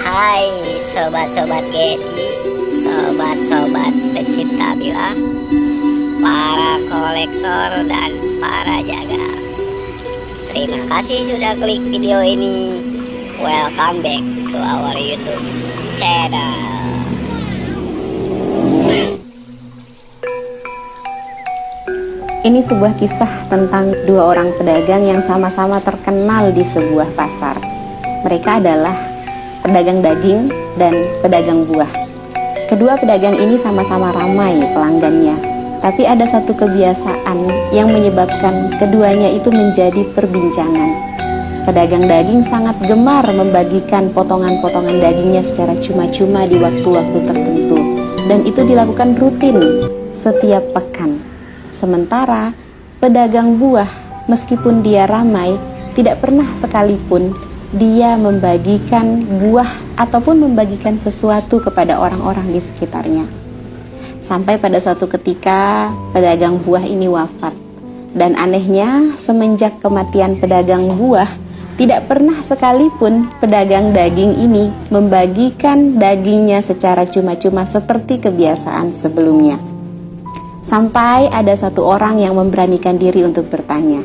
Hai sobat-sobat GSI, sobat-sobat pecinta bila, para kolektor dan para jagal. Terima kasih sudah klik video ini. Welcome back to our YouTube channel. Ini sebuah kisah tentang dua orang pedagang yang sama-sama terkenal di sebuah pasar. Mereka adalah pedagang daging dan pedagang buah. Kedua pedagang ini sama-sama ramai pelanggannya, tapi ada satu kebiasaan yang menyebabkan keduanya itu menjadi perbincangan. Pedagang daging sangat gemar membagikan potongan-potongan dagingnya secara cuma-cuma di waktu-waktu tertentu, dan itu dilakukan rutin setiap pekan. Sementara pedagang buah, meskipun dia ramai, tidak pernah sekalipun dia membagikan buah ataupun membagikan sesuatu kepada orang-orang di sekitarnya. Sampai pada suatu ketika pedagang buah ini wafat. Dan anehnya, semenjak kematian pedagang buah, tidak pernah sekalipun pedagang daging ini membagikan dagingnya secara cuma-cuma seperti kebiasaan sebelumnya. Sampai ada satu orang yang memberanikan diri untuk bertanya,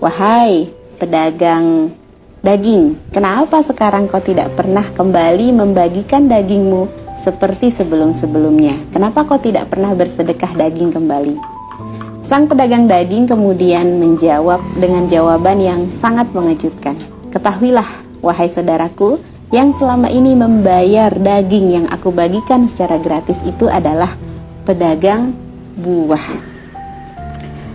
"Wahai pedagang daging, kenapa sekarang kau tidak pernah kembali membagikan dagingmu seperti sebelum-sebelumnya? Kenapa kau tidak pernah bersedekah daging kembali?" Sang pedagang daging kemudian menjawab dengan jawaban yang sangat mengejutkan. "Ketahuilah, wahai saudaraku, yang selama ini membayar daging yang aku bagikan secara gratis itu adalah pedagang buah."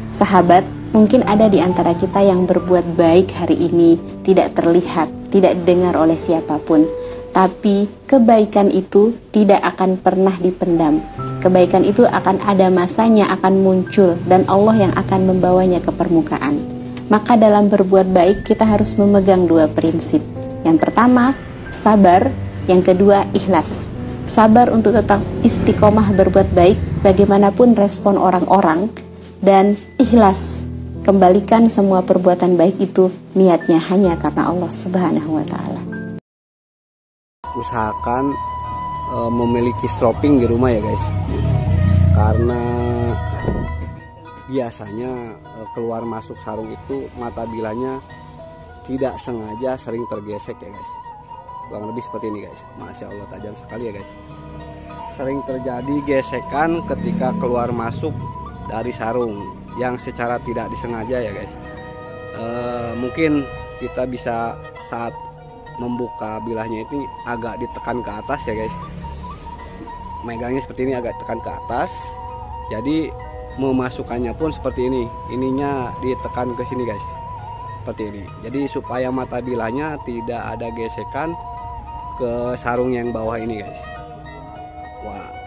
Sahabat, mungkin ada di antara kita yang berbuat baik hari ini tidak terlihat, tidak didengar oleh siapapun, tapi kebaikan itu tidak akan pernah dipendam. Kebaikan itu akan ada masanya, akan muncul, dan Allah yang akan membawanya ke permukaan. Maka dalam berbuat baik kita harus memegang dua prinsip. Yang pertama, sabar. Yang kedua, ikhlas. Sabar untuk tetap istiqomah berbuat baik bagaimanapun respon orang-orang, dan ikhlas, kembalikan semua perbuatan baik itu niatnya hanya karena Allah Subhanahu wa Ta'ala. Usahakan memiliki stropping di rumah ya guys, karena biasanya keluar masuk sarung itu mata bilanya tidak sengaja sering tergesek ya guys. Kurang lebih seperti ini guys. Masya Allah, tajam sekali ya guys. Sering terjadi gesekan ketika keluar masuk dari sarung yang secara tidak disengaja ya guys. Mungkin kita bisa saat membuka bilahnya itu agak ditekan ke atas ya guys. Megangnya seperti ini, agak tekan ke atas. Jadi memasukkannya pun seperti ini. Ininya ditekan ke sini guys. Seperti ini. Jadi supaya mata bilahnya tidak ada gesekan ke sarung yang bawah ini guys.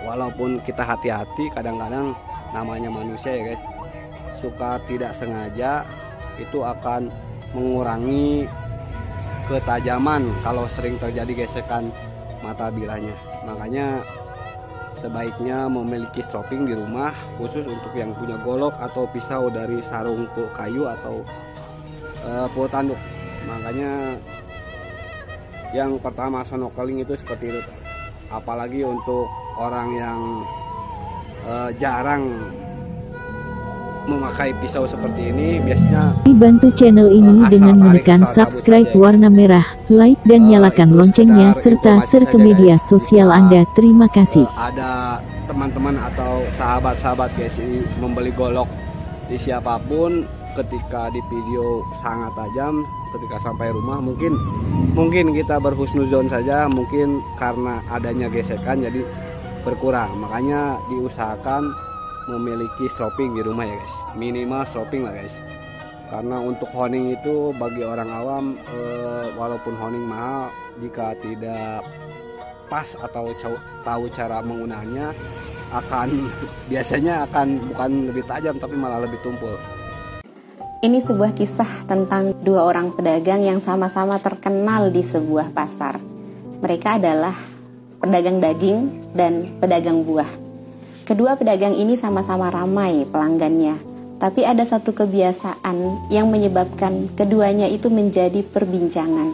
Walaupun kita hati-hati, kadang-kadang namanya manusia ya guys, suka tidak sengaja itu akan mengurangi ketajaman kalau sering terjadi gesekan mata bilahnya. Makanya sebaiknya memiliki stropping di rumah, khusus untuk yang punya golok atau pisau dari sarung kayu atau pulau tanduk. Makanya yang pertama snorkeling itu seperti itu. Apalagi untuk orang yang jarang memakai pisau seperti ini, biasanya bantu channel ini dengan menekan subscribe warna merah, like dan nyalakan loncengnya serta share ke media sosial Anda. Terima kasih. Ada teman-teman atau sahabat-sahabat GSI membeli golok di siapapun, ketika di video sangat tajam, ketika sampai rumah mungkin kita berhusnuzon saja, mungkin karena adanya gesekan jadi berkurang. Makanya diusahakan memiliki stropping di rumah ya guys, minimal stropping lah guys. Karena untuk honing itu bagi orang awam, walaupun honing mahal, jika tidak pas atau tahu cara menggunakannya, biasanya akan bukan lebih tajam tapi malah lebih tumpul. Ini sebuah kisah tentang dua orang pedagang yang sama-sama terkenal di sebuah pasar. Mereka adalah pedagang daging dan pedagang buah. Kedua pedagang ini sama-sama ramai pelanggannya, tapi ada satu kebiasaan yang menyebabkan keduanya itu menjadi perbincangan.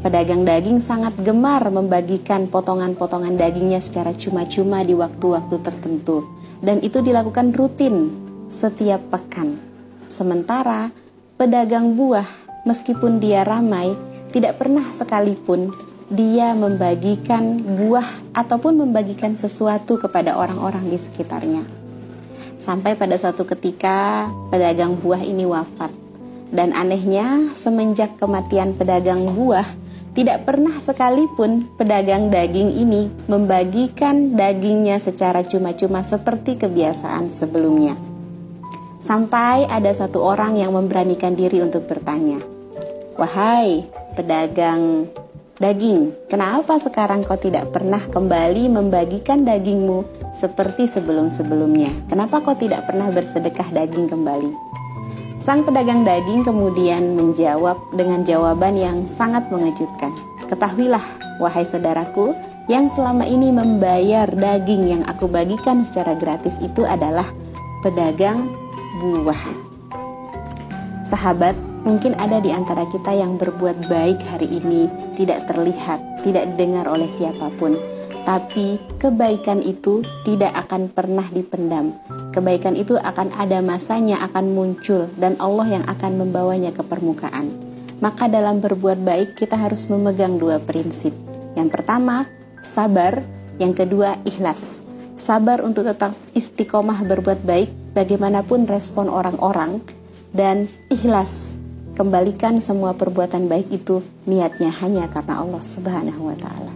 Pedagang daging sangat gemar membagikan potongan-potongan dagingnya secara cuma-cuma di waktu-waktu tertentu, dan itu dilakukan rutin setiap pekan. Sementara pedagang buah, meskipun dia ramai, tidak pernah sekalipun dia membagikan buah ataupun membagikan sesuatu kepada orang-orang di sekitarnya. Sampai pada suatu ketika pedagang buah ini wafat. Dan anehnya, semenjak kematian pedagang buah, tidak pernah sekalipun pedagang daging ini membagikan dagingnya secara cuma-cuma seperti kebiasaan sebelumnya. Sampai ada satu orang yang memberanikan diri untuk bertanya, "Wahai pedagang daging, kenapa sekarang kau tidak pernah kembali membagikan dagingmu seperti sebelum-sebelumnya? Kenapa kau tidak pernah bersedekah daging kembali?" Sang pedagang daging kemudian menjawab dengan jawaban yang sangat mengejutkan. "Ketahuilah, wahai saudaraku, yang selama ini membayar daging yang aku bagikan secara gratis itu adalah pedagang buah." Sahabat, mungkin ada di antara kita yang berbuat baik hari ini tidak terlihat, tidak didengar oleh siapapun. Tapi kebaikan itu tidak akan pernah dipendam. Kebaikan itu akan ada masanya, akan muncul, dan Allah yang akan membawanya ke permukaan. Maka dalam berbuat baik kita harus memegang dua prinsip. Yang pertama, sabar. Yang kedua, ikhlas. Sabar untuk tetap istiqomah berbuat baik bagaimanapun respon orang-orang. Dan ikhlas, kembalikan semua perbuatan baik itu niatnya hanya karena Allah Subhanahu wa Ta'ala.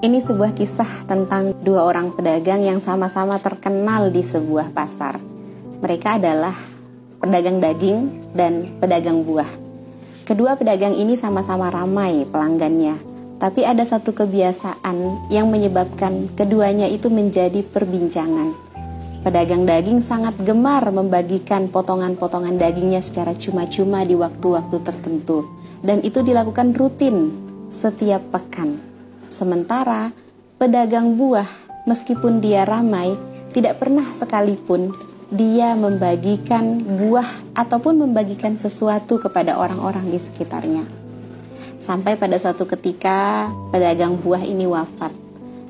Ini sebuah kisah tentang dua orang pedagang yang sama-sama terkenal di sebuah pasar. Mereka adalah pedagang daging dan pedagang buah. Kedua pedagang ini sama-sama ramai pelanggannya, tapi ada satu kebiasaan yang menyebabkan keduanya itu menjadi perbincangan. Pedagang daging sangat gemar membagikan potongan-potongan dagingnya secara cuma-cuma di waktu-waktu tertentu, dan itu dilakukan rutin setiap pekan. Sementara pedagang buah, meskipun dia ramai, tidak pernah sekalipun dia membagikan buah ataupun membagikan sesuatu kepada orang-orang di sekitarnya. Sampai pada suatu ketika pedagang buah ini wafat.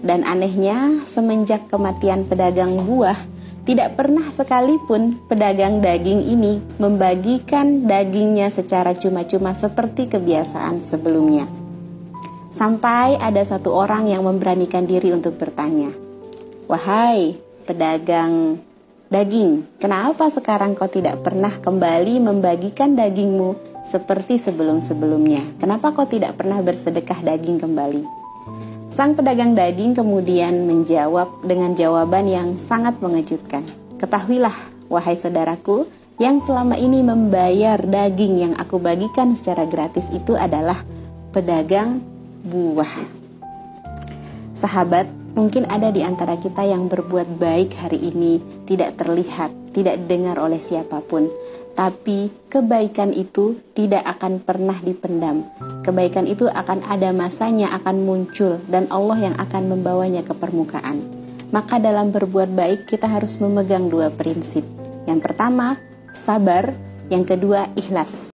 Dan anehnya, semenjak kematian pedagang buah, tidak pernah sekalipun pedagang daging ini membagikan dagingnya secara cuma-cuma seperti kebiasaan sebelumnya. Sampai ada satu orang yang memberanikan diri untuk bertanya, "Wahai pedagang daging, kenapa sekarang kau tidak pernah kembali membagikan dagingmu seperti sebelum-sebelumnya? Kenapa kau tidak pernah bersedekah daging kembali?" Sang pedagang daging kemudian menjawab dengan jawaban yang sangat mengejutkan. "Ketahuilah, wahai saudaraku, yang selama ini membayar daging yang aku bagikan secara gratis itu adalah pedagang buah." Sahabat, mungkin ada di antara kita yang berbuat baik hari ini tidak terlihat, tidak didengar oleh siapapun. Tapi kebaikan itu tidak akan pernah dipendam. Kebaikan itu akan ada masanya, akan muncul, dan Allah yang akan membawanya ke permukaan. Maka dalam berbuat baik kita harus memegang dua prinsip. Yang pertama, sabar. Yang kedua, ikhlas.